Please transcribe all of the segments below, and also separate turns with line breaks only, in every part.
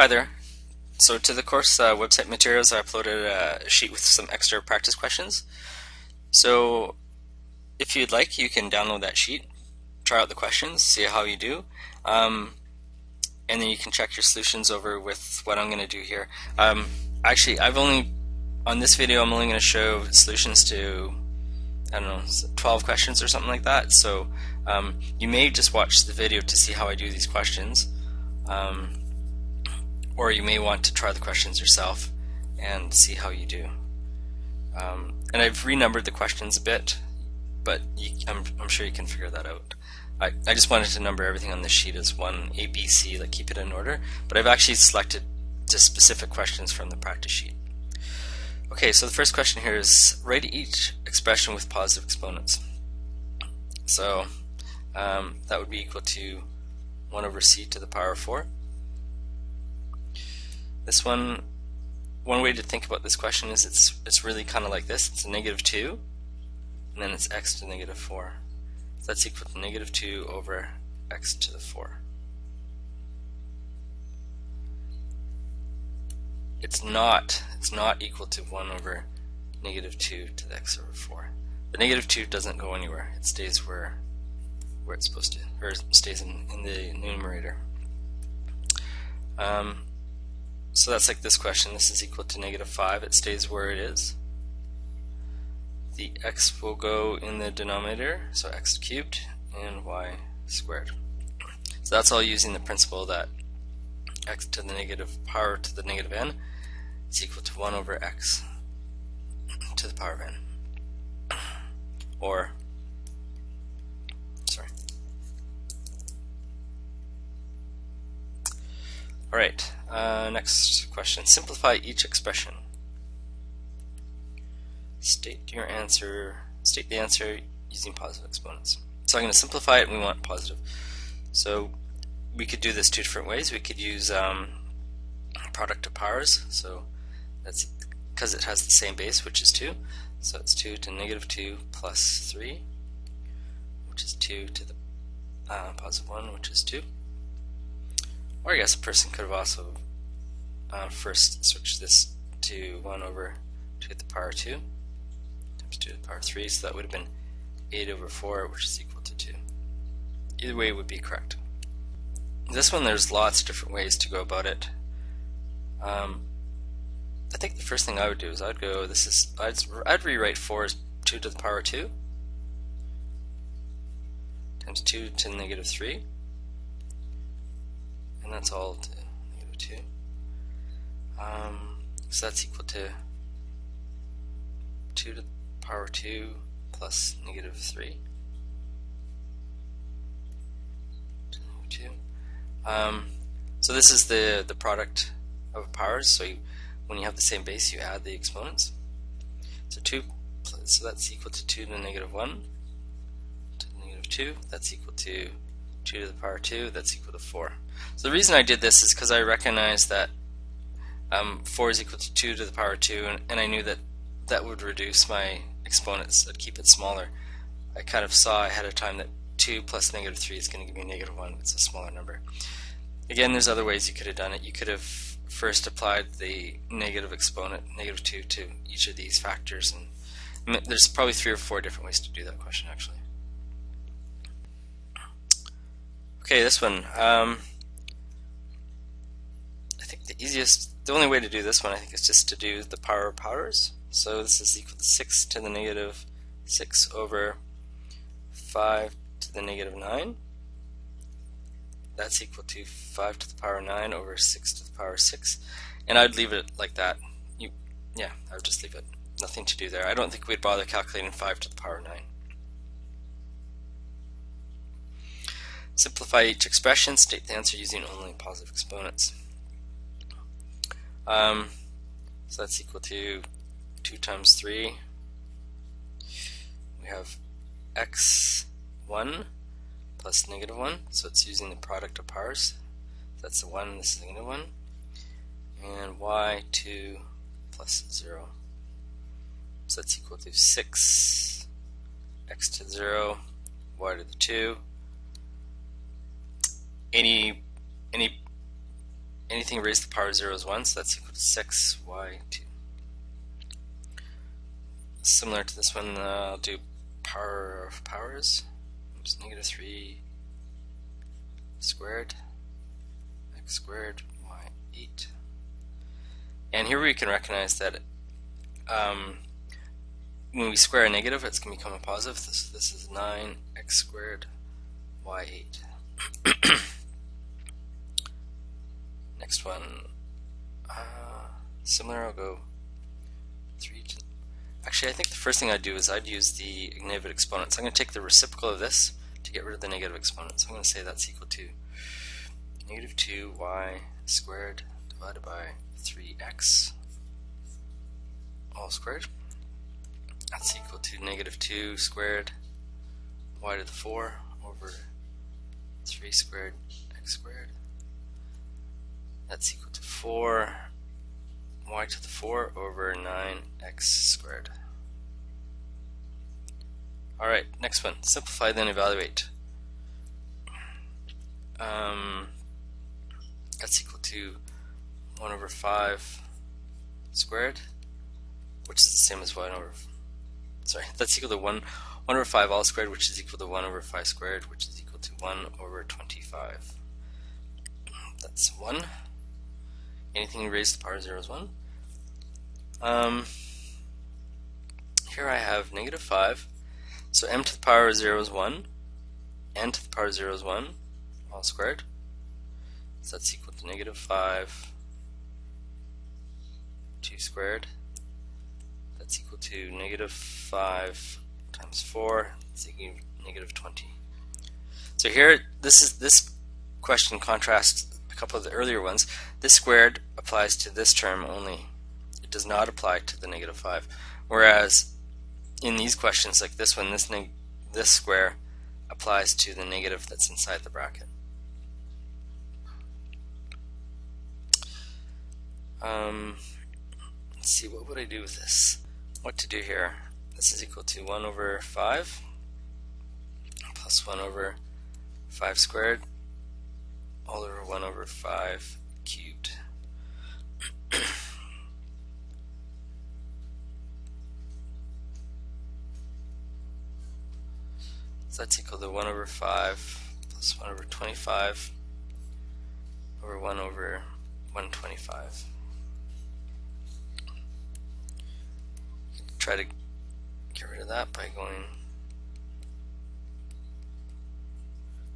Hi there. So to the course website materials, I uploaded a sheet with some extra practice questions. So if you'd like, you can download that sheet, try out the questions, see how you do, um, and then you can check your solutions over with what I'm going to do here. Actually, on this video, I'm only going to show solutions to, I don't know, 12 questions or something like that. So you may just watch the video to see how I do these questions. Or you may want to try the questions yourself and see how you do. And I've renumbered the questions a bit, but I'm sure you can figure that out. I just wanted to number everything on this sheet as 1, A, B, C, like keep it in order, but I've actually selected just specific questions from the practice sheet. Okay, so the first question here is write each expression with positive exponents. So that would be equal to 1 over C to the power of 4. This one way to think about this question is it's really kind of like this. It's a -2, and then it's x to the -4. So that's equal to -2 over x to the 4. It's not equal to 1 over -2 to the x over 4. The -2 doesn't go anywhere. It stays where it's supposed to, or it stays in the numerator. So that's like this question. This is equal to -5. It stays where it is. The x will go in the denominator, so x cubed and y squared. So that's all using the principle that x to the negative power to the negative n is equal to 1 over x to the power of n. Or, sorry. Alright, next question. Simplify each expression. State the answer using positive exponents. So I'm going to simplify it and we want positive. So we could do this two different ways. We could use product of powers. So that's because it has the same base, which is 2. So it's 2 to -2 plus 3, which is 2 to the positive 1, which is 2. Or I guess a person could have also first switched this to 1 over 2 to the power 2 times 2 to the power 3, so that would have been 8 over 4, which is equal to 2. Either way would be correct. This one, there's lots of different ways to go about it. I think the first thing I would do is I'd rewrite 4 as 2 to the power 2 times 2 to the -3. And that's all to -2. So that's equal to 2 to the power 2 plus -3 to -2. So this is the product of powers. So when you have the same base, you add the exponents. So that's equal to 2 to the -1 to the -2. That's equal to 2 to the power 2. That's equal to 4. So the reason I did this is because I recognized that 4 is equal to 2 to the power 2, and I knew that that would reduce my exponents. I'd keep it smaller. I kind of saw ahead of time that 2 plus -3 is going to give me -1. It's a smaller number. Again, there's other ways you could have done it. You could have first applied the negative exponent, -2, to each of these factors, and there's probably 3 or 4 different ways to do that question actually. Okay, this one. I think the only way to do this one, I think, is just to do the power of powers. So this is equal to 6 to the -6 over 5 to the -9. That's equal to 5 to the power 9 over 6 to the power 6. And I'd leave it like that. Yeah, I would just leave it. Nothing to do there. I don't think we'd bother calculating 5 to the power 9. Simplify each expression. State the answer using only positive exponents. So that's equal to 2 times 3. We have x1 plus -1, so it's using the product of powers. That's the 1, this is the -1. And y2 plus 0. So that's equal to 6 x to the 0, y to the 2. Any anything raised to the power of 0 is 1, so that's equal to 6y2. Similar to this one, I'll do power of powers. Oops, negative 3 squared, x squared, y8. And here we can recognize that when we square a negative, it's going to become a positive. This is 9x squared, y8. Next one, similar, I'll go 3 to... Actually, I think the first thing I'd do is I'd use the negative exponent. So I'm going to take the reciprocal of this to get rid of the negative exponent. So I'm going to say that's equal to negative 2y squared divided by 3x all squared. That's equal to negative 2 squared y to the 4 over 3 squared x squared. That's equal to 4 y to the 4 over 9x squared. Alright, next one. Simplify, then evaluate. That's equal to 1 over 5 squared, which is the same as 1 over... Sorry, that's equal to 1 over 5 all squared, which is equal to 1 over 5 squared, which is equal to 1 over 25. That's 1. Anything raised to the power of 0 is 1. Here I have negative 5. So m to the power of 0 is 1. N to the power of 0 is 1, all squared. So that's equal to negative 5, 2 squared. That's equal to negative 5 times 4. That's equal to negative 20. So here, this question contrasts a couple of the earlier ones. This squared applies to this term only. It does not apply to the negative 5. Whereas in these questions like this one, this square applies to the negative that's inside the bracket. Let's see, what would I do with this? What to do here? This is equal to 1 over 5 plus 1 over 5 squared all over 1 over 5 cubed. So that's equal to 1 over 5 plus 1 over 25 over 1 over 125. Try to get rid of that by going,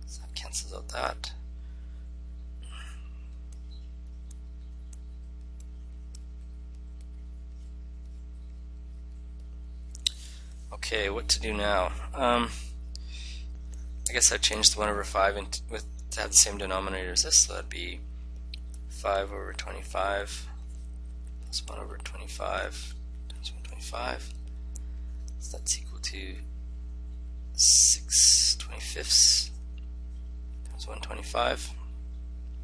so that cancels out that. Okay, what to do now? I guess I'd change the 1 over 5 to have the same denominator as this, so that'd be 5 over 25 plus 1 over 25 times 125. So that's equal to 6/25 times 125.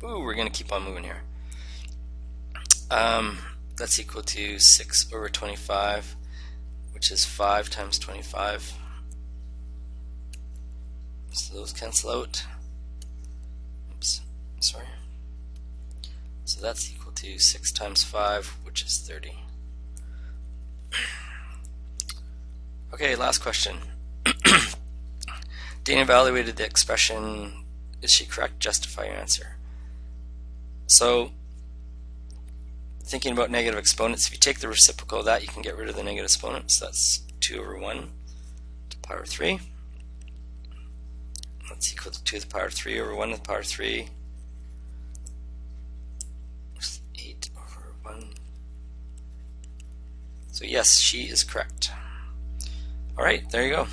Ooh, we're going to keep on moving here. That's equal to 6 over 25, which is 5 times 25. So those cancel out. Oops, sorry. So that's equal to 6 times 5, which is 30. Okay, last question. Dana evaluated the expression, is she correct? Justify your answer. So, thinking about negative exponents, if you take the reciprocal of that, you can get rid of the negative exponent. So that's 2 over 1 to the power of 3. That's equal to 2 to the power of 3 over 1 to the power of 3. Which is 8 over 1. So yes, she is correct. Alright, there you go.